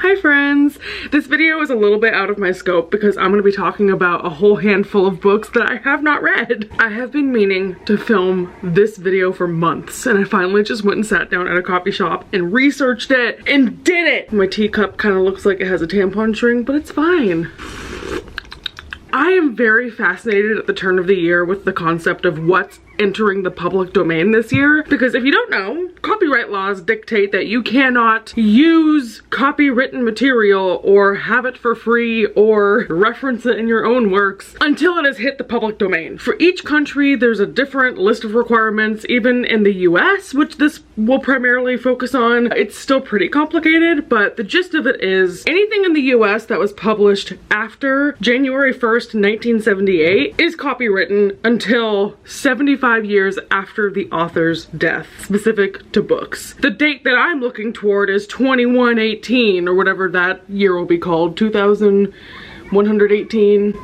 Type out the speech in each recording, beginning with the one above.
Hi friends! This video is a little bit out of my scope because I'm going to be talking about a whole handful of books that I have not read. I have been meaning to film this video for months and I finally just went and sat down at a coffee shop and researched it and did it! My teacup kind of looks like it has a tampon string, but it's fine. I am very fascinated at the turn of the year with the concept of what's entering the public domain this year, because if you don't know, copyright laws dictate that you cannot use copywritten material or have it for free or reference it in your own works until it has hit the public domain. For each country there's a different list of requirements. Even in the US, which this will primarily focus on, it's still pretty complicated, but the gist of it is anything in the US that was published after January 1st, 1978 is copywritten until 75 years after the author's death, specific to books. The date that I'm looking toward is 2118 or whatever that year will be called, 2118.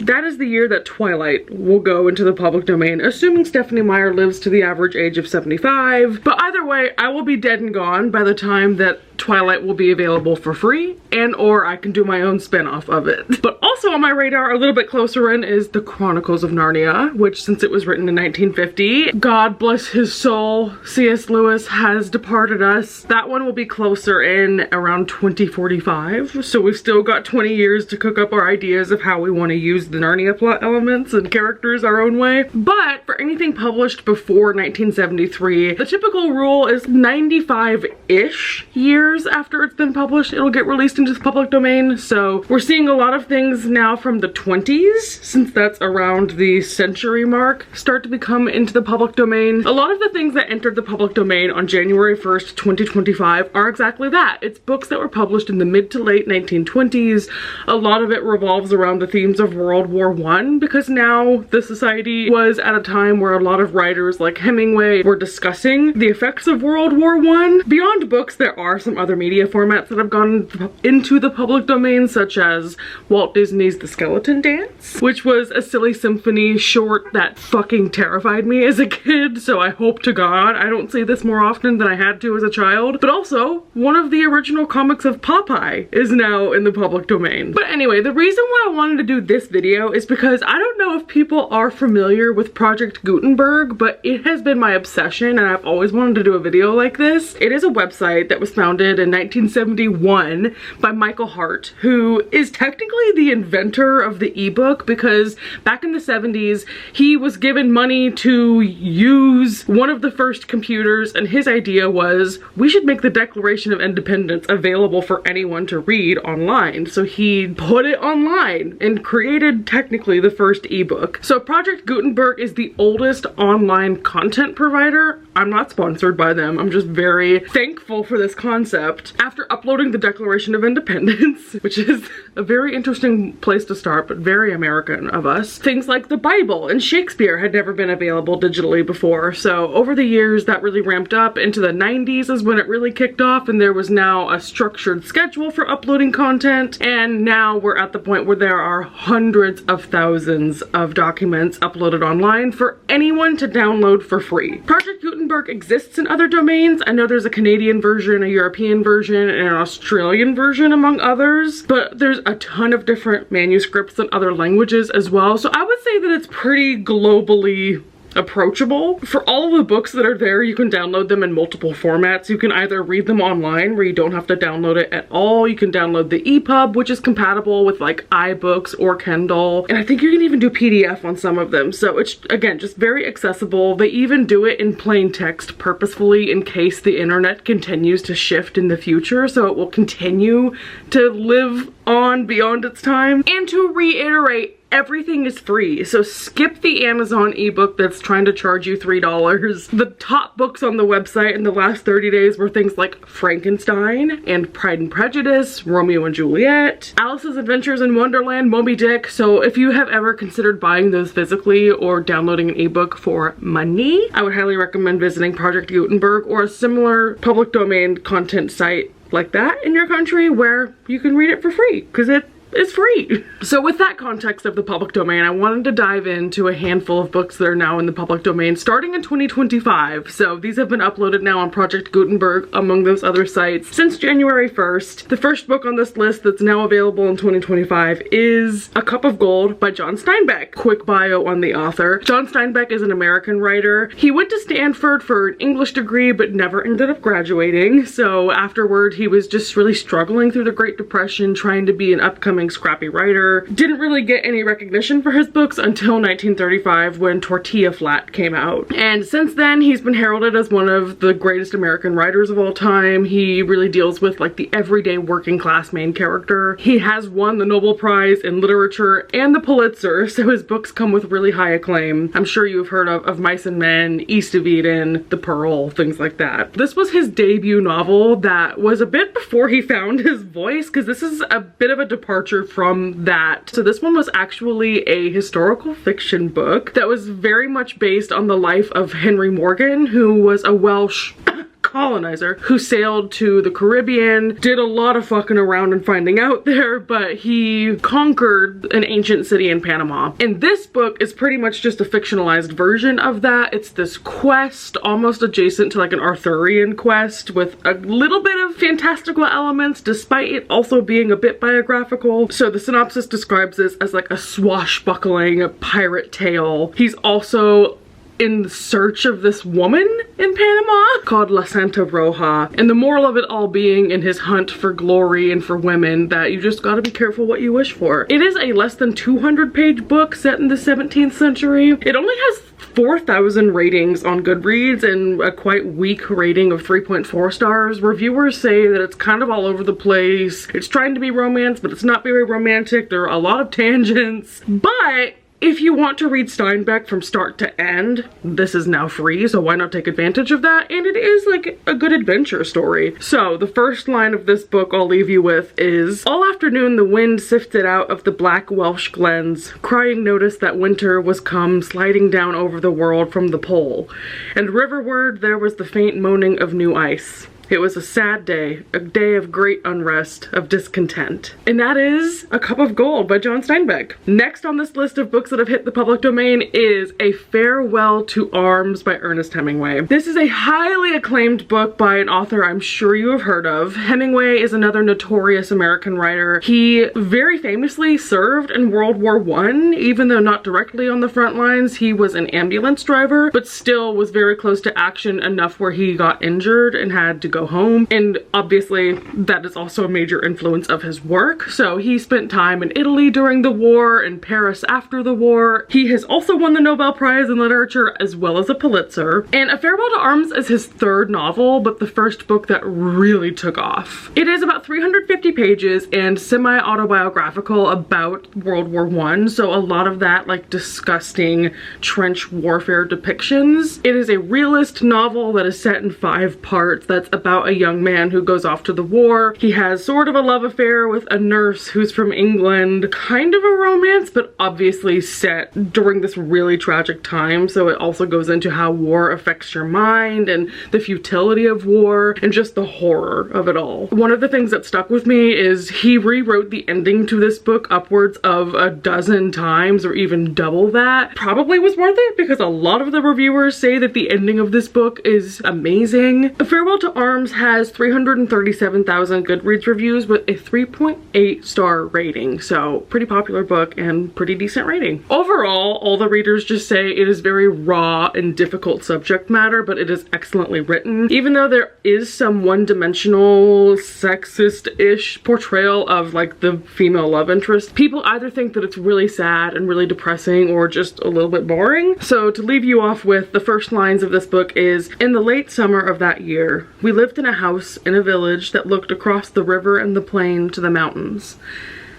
That is the year that Twilight will go into the public domain, assuming Stephanie Meyer lives to the average age of 75. But either way, I will be dead and gone by the time that Twilight will be available for free, and or I can do my own spin-off of it. But also on my radar, a little bit closer in, is The Chronicles of Narnia, which since it was written in 1950, God bless his soul, C.S. Lewis has departed us. That one will be closer in around 2045, so we've still got 20 years to cook up our ideas of how we want to use the Narnia plot elements and characters our own way. But for anything published before 1973, the typical rule is 95-ish years after it's been published, it'll get released into the public domain. So we're seeing a lot of things now from the 20s, since that's around the century mark, start to become into the public domain. A lot of the things that entered the public domain on January 1st, 2025 are exactly that. It's books that were published in the mid to late 1920s. A lot of it revolves around the themes of World War I, because now the society was at a time where a lot of writers like Hemingway were discussing the effects of World War I. Beyond books, there are some other media formats that have gone into the public domain, such as Walt Disney's The Skeleton Dance, which was a silly symphony short that fucking terrified me as a kid, so I hope to God I don't see this more often than I had to as a child. But also, one of the original comics of Popeye is now in the public domain. But anyway, the reason why I wanted to do this video is because I don't know if people are familiar with Project Gutenberg, but it has been my obsession and I've always wanted to do a video like this. It is a website that was founded in 1971 by Michael Hart, who is technically the inventor of the ebook, because back in the 70s he was given money to use one of the first computers, and his idea was we should make the Declaration of Independence available for anyone to read online. So he put it online and created technically the first ebook. So Project Gutenberg is the oldest online content provider. I'm not sponsored by them. I'm just very thankful for this concept. After uploading the Declaration of Independence, which is a very interesting place to start, but very American of us, things like the Bible and Shakespeare had never been available digitally before. So over the years that really ramped up. Into the 90s is when it really kicked off, and there was now a structured schedule for uploading content, and now we're at the point where there are hundreds of thousands of documents uploaded online for anyone to download for free. Project Gutenberg exists in other domains. I know there's a Canadian version, a European version, and an Australian version among others, but there's a ton of different manuscripts in other languages as well. So I would say that it's pretty globally approachable. For all of the books that are there, you can download them in multiple formats. You can either read them online where you don't have to download it at all. You can download the EPUB, which is compatible with like iBooks or Kindle, and I think you can even do PDF on some of them. So it's, again, just very accessible. They even do it in plain text purposefully in case the internet continues to shift in the future, so it will continue to live on beyond its time. And to reiterate, everything is free, so skip the Amazon ebook that's trying to charge you $3. The top books on the website in the last 30 days were things like Frankenstein and Pride and Prejudice, Romeo and Juliet, Alice's Adventures in Wonderland, Moby Dick. So if you have ever considered buying those physically or downloading an ebook for money, I would highly recommend visiting Project Gutenberg or a similar public domain content site like that in your country where you can read it for free, because it is free. So with that context of the public domain, I wanted to dive into a handful of books that are now in the public domain starting in 2025. So these have been uploaded now on Project Gutenberg among those other sites since January 1st. The first book on this list that's now available in 2025 is A Cup of Gold by John Steinbeck. Quick bio on the author. John Steinbeck is an American writer. He went to Stanford for an English degree but never ended up graduating. So afterward he was just really struggling through the Great Depression, trying to be an upcoming scrappy writer. Didn't really get any recognition for his books until 1935 when Tortilla Flat came out. And since then he's been heralded as one of the greatest American writers of all time. He really deals with like the everyday working class main character. He has won the Nobel Prize in Literature and the Pulitzer, so his books come with really high acclaim. I'm sure you've heard of Mice and Men, East of Eden, The Pearl, things like that. This was his debut novel that was a bit before he found his voice, because this is a bit of a departure from that. So this one was actually a historical fiction book that was very much based on the life of Henry Morgan, who was a Welsh colonizer who sailed to the Caribbean, did a lot of fucking around and finding out there, but he conquered an ancient city in Panama. And this book is pretty much just a fictionalized version of that. It's this quest, almost adjacent to like an Arthurian quest, with a little bit of fantastical elements, despite it also being a bit biographical. So the synopsis describes this as like a swashbuckling pirate tale. He's also in search of this woman in Panama called La Santa Roja, and the moral of it all being in his hunt for glory and for women that you just gotta be careful what you wish for. It is a less than 200-page book set in the 17th century. It only has 4,000 ratings on Goodreads and a quite weak rating of 3.4 stars. Reviewers say that it's kind of all over the place. It's trying to be romance, but it's not very romantic. There are a lot of tangents, but if you want to read Steinbeck from start to end, this is now free, so why not take advantage of that? And it is like a good adventure story. So the first line of this book I'll leave you with is, "All afternoon the wind sifted out of the black Welsh glens, crying notice that winter was come sliding down over the world from the pole, and riverward there was the faint moaning of new ice. It was a sad day, a day of great unrest, of discontent." And that is A Cup of Gold by John Steinbeck. Next on this list of books that have hit the public domain is A Farewell to Arms by Ernest Hemingway. This is a highly acclaimed book by an author I'm sure you have heard of. Hemingway is another notorious American writer. He very famously served in World War I, even though not directly on the front lines. He was an ambulance driver, but still was very close to action enough where he got injured and had to go home, and obviously that is also a major influence of his work. So he spent time in Italy during the war and Paris after the war. He has also won the Nobel Prize in Literature as well as a Pulitzer, and A Farewell to Arms is his third novel, but the first book that really took off. It is about 350 pages and semi-autobiographical about World War I, so a lot of that like disgusting trench warfare depictions. It is a realist novel that is set in 5 parts that's about a young man who goes off to the war. He has sort of a love affair with a nurse who's from England, kind of a romance, but obviously set during this really tragic time. So it also goes into how war affects your mind and the futility of war and just the horror of it all. One of the things that stuck with me is he rewrote the ending to this book upwards of a dozen times, or even double that. Probably was worth it because a lot of the reviewers say that the ending of this book is amazing. A Farewell to Arms has 337,000 Goodreads reviews with a 3.8 star rating, so pretty popular book and pretty decent rating. Overall, all the readers just say it is very raw and difficult subject matter, but it is excellently written. Even though there is some one-dimensional, sexist-ish portrayal of like the female love interest, people either think that it's really sad and really depressing or just a little bit boring. So to leave you off with, the first lines of this book is, "In the late summer of that year, we lived in a house in a village that looked across the river and the plain to the mountains.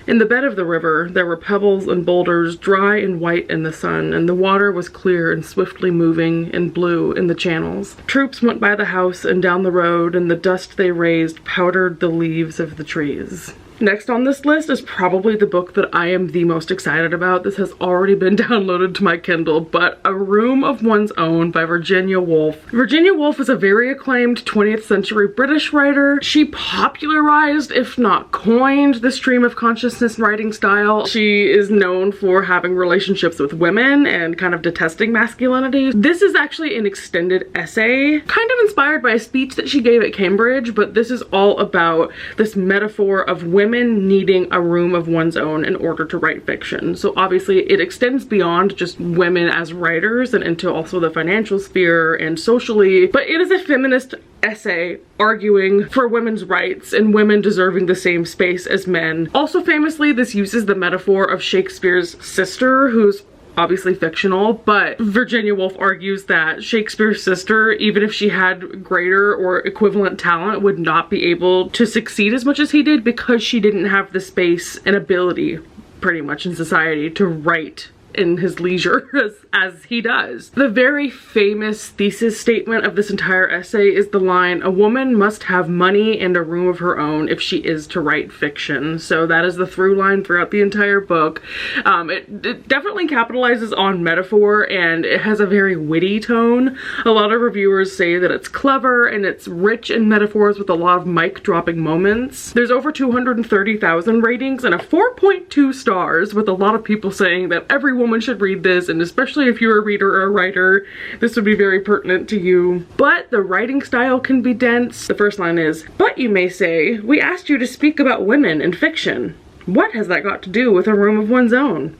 In the bed of the river, there were pebbles and boulders, dry and white in the sun, and the water was clear and swiftly moving and blue in the channels. Troops went by the house and down the road, and the dust they raised powdered the leaves of the trees." Next on this list is probably the book that I am the most excited about. This has already been downloaded to my Kindle, but A Room of One's Own by Virginia Woolf. Virginia Woolf is a very acclaimed 20th century British writer. She popularized, if not coined, the stream of consciousness writing style. She is known for having relationships with women and kind of detesting masculinity. This is actually an extended essay, kind of inspired by a speech that she gave at Cambridge, but this is all about this metaphor of women needing a room of one's own in order to write fiction. So obviously it extends beyond just women as writers and into also the financial sphere and socially, but it is a feminist essay arguing for women's rights and women deserving the same space as men. Also famously, this uses the metaphor of Shakespeare's sister, who's obviously fictional, but Virginia Woolf argues that Shakespeare's sister, even if she had greater or equivalent talent, would not be able to succeed as much as he did because she didn't have the space and ability pretty much in society to write in his leisure as he does. The very famous thesis statement of this entire essay is the line, "A woman must have money and a room of her own if she is to write fiction." So that is the through line throughout the entire book. It definitely capitalizes on metaphor and it has a very witty tone. A lot of reviewers say that it's clever and it's rich in metaphors with a lot of mic dropping moments. There's over 230,000 ratings and a 4.2 stars, with a lot of people saying that every woman should read this, and especially if you're a reader or a writer, this would be very pertinent to you. But the writing style can be dense. The first line is, "But you may say, we asked you to speak about women in fiction. What has that got to do with a room of one's own?"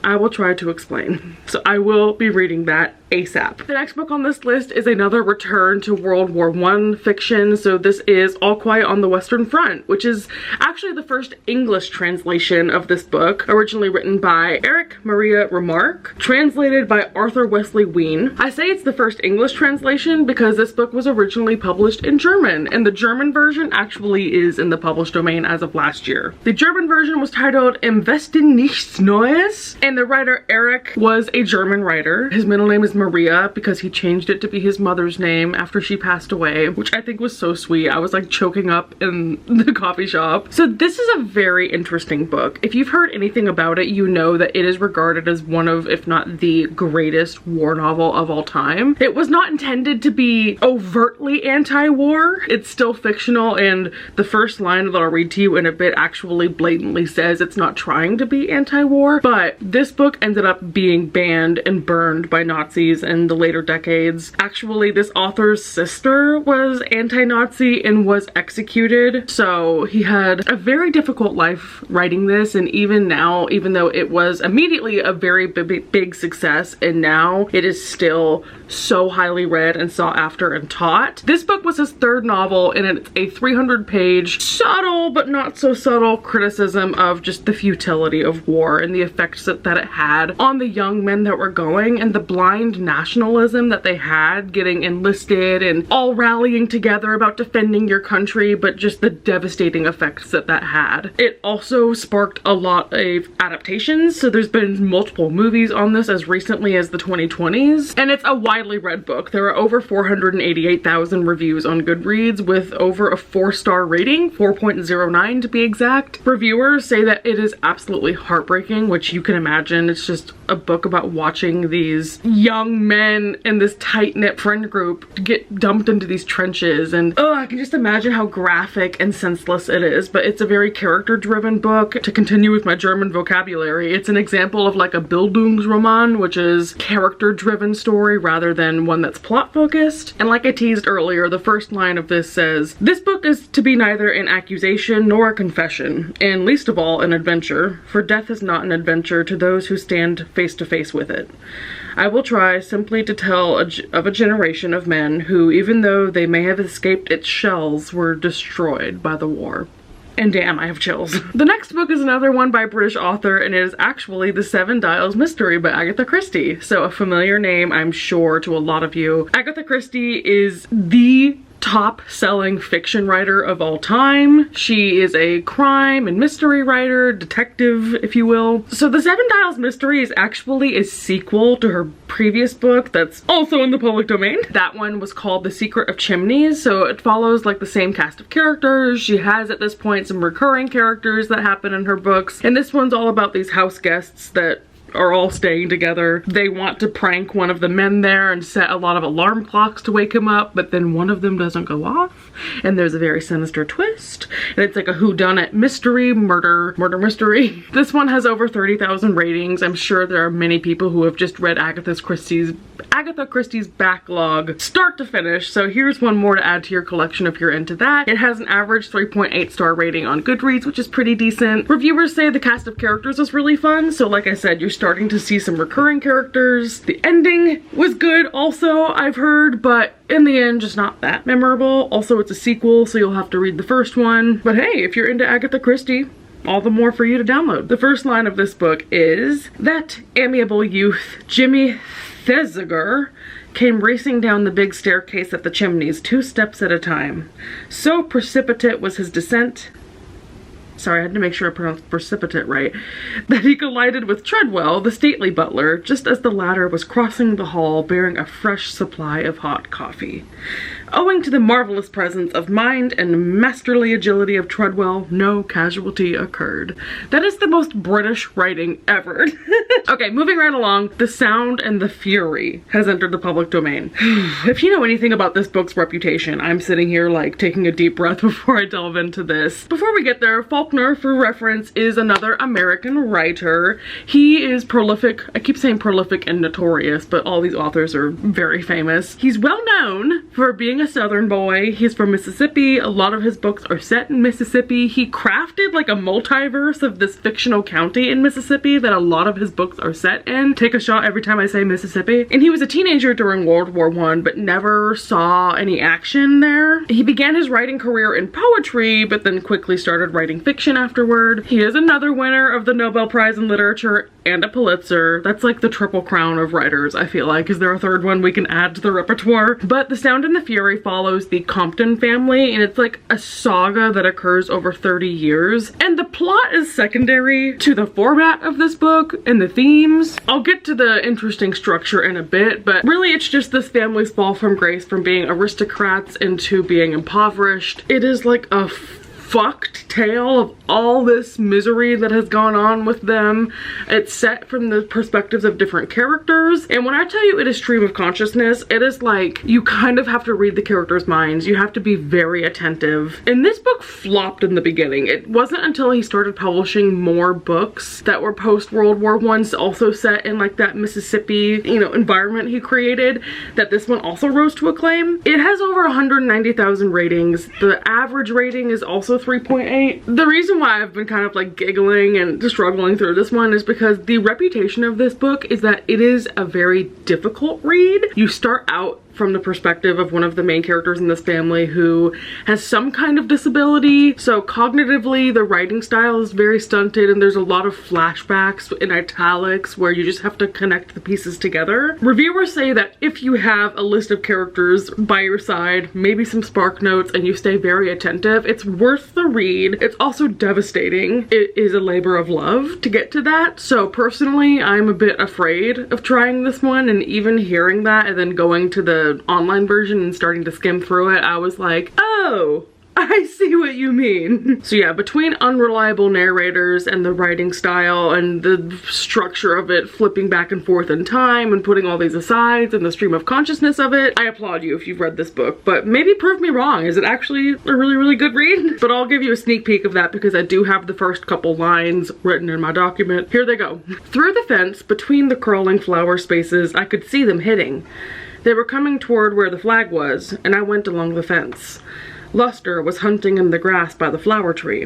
I will try to explain. So I will be reading that ASAP. The next book on this list is another return to World War I fiction. So this is All Quiet on the Western Front, which is actually the first English translation of this book, originally written by Eric Maria Remarque, translated by Arthur Wesley Wien. I say it's the first English translation because this book was originally published in German, and the German version actually is in the published domain as of last year. The German version was titled Im Westen nichts Neues, and the writer Eric was a German writer. His middle name is Maria because he changed it to be his mother's name after she passed away, which I think was so sweet. I was like choking up in the coffee shop. So this is a very interesting book. If you've heard anything about it, you know that it is regarded as one of, if not the greatest war novel of all time. It was not intended to be overtly anti-war. It's still fictional, and the first line that I'll read to you in a bit actually blatantly says it's not trying to be anti-war, but this book ended up being banned and burned by Nazis in the later decades. Actually, this author's sister was anti-Nazi and was executed, so he had a very difficult life writing this, and even now, even though it was immediately a very big success, and now it is still so highly read and sought after and taught. This book was his third novel, and it's a 300-page subtle but not so subtle criticism of just the futility of war and the effects that it had on the young men that were going, and the blind nationalism that they had getting enlisted and all rallying together about defending your country, but just the devastating effects that that had. It also sparked a lot of adaptations, so there's been multiple movies on this as recently as the 2020s, and it's a widely read book. There are over 488,000 reviews on Goodreads with over a 4-star rating, 4.09 to be exact. Reviewers say that it is absolutely heartbreaking, which you can imagine. It's just a book about watching these young men in this tight-knit friend group get dumped into these trenches, and I can just imagine how graphic and senseless it is. But it's a very character-driven book. To continue with my German vocabulary, it's an example of like a Bildungsroman, which is character-driven story rather than one that's plot-focused. And like I teased earlier, the first line of this says, "This book is to be neither an accusation nor a confession, and least of all an adventure, for death is not an adventure to those who stand face to face with it. I will try simply to tell of a generation of men who, even though they may have escaped its shells, were destroyed by the war." And damn, I have chills. The next book is another one by a British author, and it is actually The Seven Dials Mystery by Agatha Christie. So a familiar name, I'm sure, to a lot of you. Agatha Christie is the top-selling fiction writer of all time. She is a crime and mystery writer, detective, if you will. So The Seven Dials Mystery is actually a sequel to her previous book that's also in the public domain. That one was called The Secret of Chimneys, so it follows like the same cast of characters. She has at this point some recurring characters that happen in her books, and this one's all about these house guests that are all staying together. They want to prank one of the men there and set a lot of alarm clocks to wake him up, but then one of them doesn't go off, and there's a very sinister twist, and it's like a whodunit mystery, murder mystery. This one has over 30,000 ratings. I'm sure there are many people who have just read Agatha Christie's backlog start to finish, so here's one more to add to your collection if you're into that. It has an average 3.8 star rating on Goodreads, which is pretty decent. Reviewers say the cast of characters is really fun, so like I said, you're starting to see some recurring characters. The ending was good also, I've heard, but in the end, just not that memorable. Also, it's a sequel, so you'll have to read the first one. But hey, if you're into Agatha Christie, all the more for you to download. The first line of this book is, "That amiable youth, Jimmy Thesiger, came racing down the big staircase at the Chimneys 2 steps at a time. So precipitate was his descent," sorry, I had to make sure I pronounced precipitate right, "that he collided with Treadwell, the stately butler, just as the latter was crossing the hall bearing a fresh supply of hot coffee. Owing to the marvelous presence of mind and masterly agility of Treadwell, no casualty occurred." That is the most British writing ever. Okay, moving right along. The Sound and the Fury has entered the public domain. If you know anything about this book's reputation, I'm sitting here like taking a deep breath before I delve into this. Before we get there, Faulkner, for reference, is another American writer. He is prolific. I keep saying prolific and notorious, but all these authors are very famous. He's well known for being a Southern boy. He's from Mississippi. A lot of his books are set in Mississippi. He crafted like a multiverse of this fictional county in Mississippi that a lot of his books are set in. Take a shot every time I say Mississippi. And he was a teenager during World War I, but never saw any action there. He began his writing career in poetry, but then quickly started writing fiction afterward. He is another winner of the Nobel Prize in Literature and a Pulitzer. That's like the triple crown of writers, I feel like. Is there a third one we can add to the repertoire? But The Sound and the Fury follows the Compton family, and it's like a saga that occurs over 30 years. And the plot is secondary to the format of this book and the themes. I'll get to the interesting structure in a bit, but really it's just this family's fall from grace from being aristocrats into being impoverished. It is like a fucked tale of all this misery that has gone on with them. It's set from the perspectives of different characters, and when I tell you it is stream of consciousness, it is like you kind of have to read the characters' minds. You have to be very attentive. And this book flopped in the beginning. It wasn't until he started publishing more books that were post-World War I, also set in like that Mississippi, you know, environment he created, that this one also rose to acclaim. It has over 190,000 ratings. The average rating is also 3.8. The reason why I've been kind of like giggling and struggling through this one is because the reputation of this book is that it is a very difficult read. You start out from the perspective of one of the main characters in this family who has some kind of disability. So cognitively, the writing style is very stunted, and there's a lot of flashbacks in italics where you just have to connect the pieces together. Reviewers say that if you have a list of characters by your side, maybe some spark notes, and you stay very attentive, it's worth the read. It's also devastating. It is a labor of love to get to that. So personally, I'm a bit afraid of trying this one, and even hearing that and then going to the online version and starting to skim through it, I was like, oh, I see what you mean. So yeah, between unreliable narrators and the writing style and the structure of it flipping back and forth in time and putting all these asides and the stream of consciousness of it, I applaud you if you've read this book, but maybe prove me wrong. Is it actually a really, really good read? But I'll give you a sneak peek of that because I do have the first couple lines written in my document. Here they go. "Through the fence, between the crawling flower spaces, I could see them hitting. They were coming toward where the flag was, and I went along the fence. Luster was hunting in the grass by the flower tree.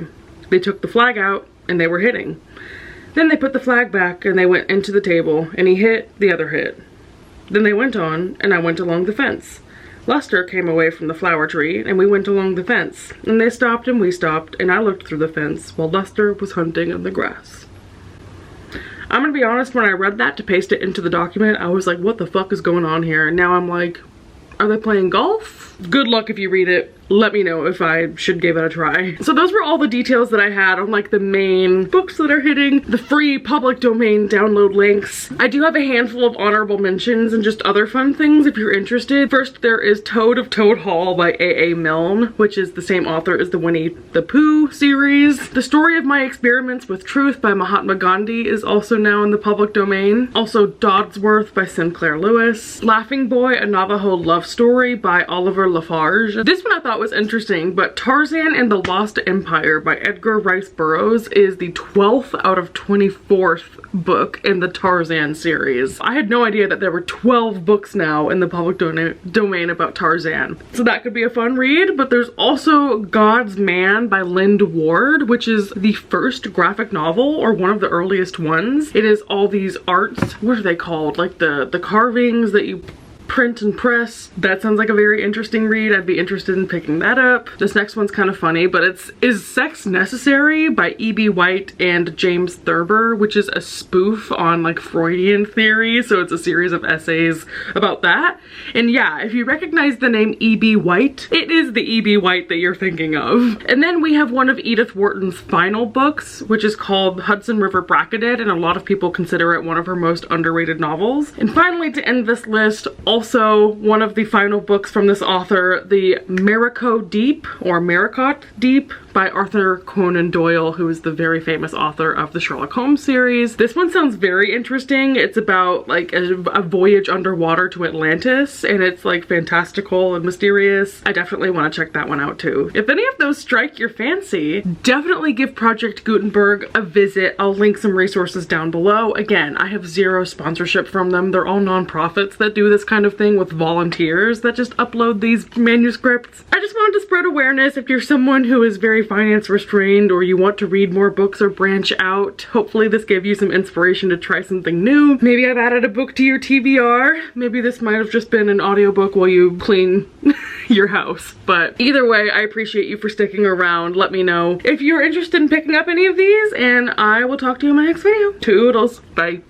They took the flag out, and they were hitting. Then they put the flag back, and they went into the table, and he hit, the other hit. Then they went on, and I went along the fence. Luster came away from the flower tree, and we went along the fence. And they stopped, and we stopped, and I looked through the fence, while Luster was hunting in the grass." I'm gonna be honest, when I read that to paste it into the document, I was like, what the fuck is going on here? And now I'm like, Are they playing golf? Good luck if you read it. Let me know if I should give it a try. So those were all the details that I had on like the main books that are hitting the free public domain download links. I do have a handful of honorable mentions and just other fun things if you're interested. First, there is Toad of Toad Hall by A.A. Milne, which is the same author as the Winnie the Pooh series. The Story of My Experiments with Truth by Mahatma Gandhi is also now in the public domain. Also Dodsworth by Sinclair Lewis. Laughing Boy, a Navajo Love Story by Oliver Lafarge. This one I thought was interesting, but Tarzan and the Lost Empire by Edgar Rice Burroughs is the 12th out of 24th book in the Tarzan series. I had no idea that there were 12 books now in the public domain about Tarzan. So that could be a fun read, but there's also God's Man by Lynd Ward, which is the first graphic novel or one of the earliest ones. It is all these arts, what are they called? Like the carvings that you print and press. That sounds like a very interesting read. I'd be interested in picking that up. This next one's kind of funny, but it's Is Sex Necessary by E.B. White and James Thurber, which is a spoof on like Freudian theory. So it's a series of essays about that. And yeah, if you recognize the name E.B. White, it is the E.B. White that you're thinking of. And then we have one of Edith Wharton's final books, which is called Hudson River Bracketed, and a lot of people consider it one of her most underrated novels. And finally, to end this list, also one of the final books from this author, The Maricotte Deep, or Maricotte Deep, by Arthur Conan Doyle, who is the very famous author of the Sherlock Holmes series. This one sounds very interesting. It's about like a voyage underwater to Atlantis, and it's like fantastical and mysterious. I definitely want to check that one out too. If any of those strike your fancy, definitely give Project Gutenberg a visit. I'll link some resources down below. Again, I have zero sponsorship from them. They're all nonprofits that do this kind of thing with volunteers that just upload these manuscripts. I just wanted to spread awareness. If you're someone who is very finance restrained or you want to read more books or branch out, hopefully this gave you some inspiration to try something new. Maybe I've added a book to your TBR. Maybe this might have just been an audiobook while you clean your house. But either way, I appreciate you for sticking around. Let me know if you're interested in picking up any of these, and I will talk to you in my next video. Toodles. Bye.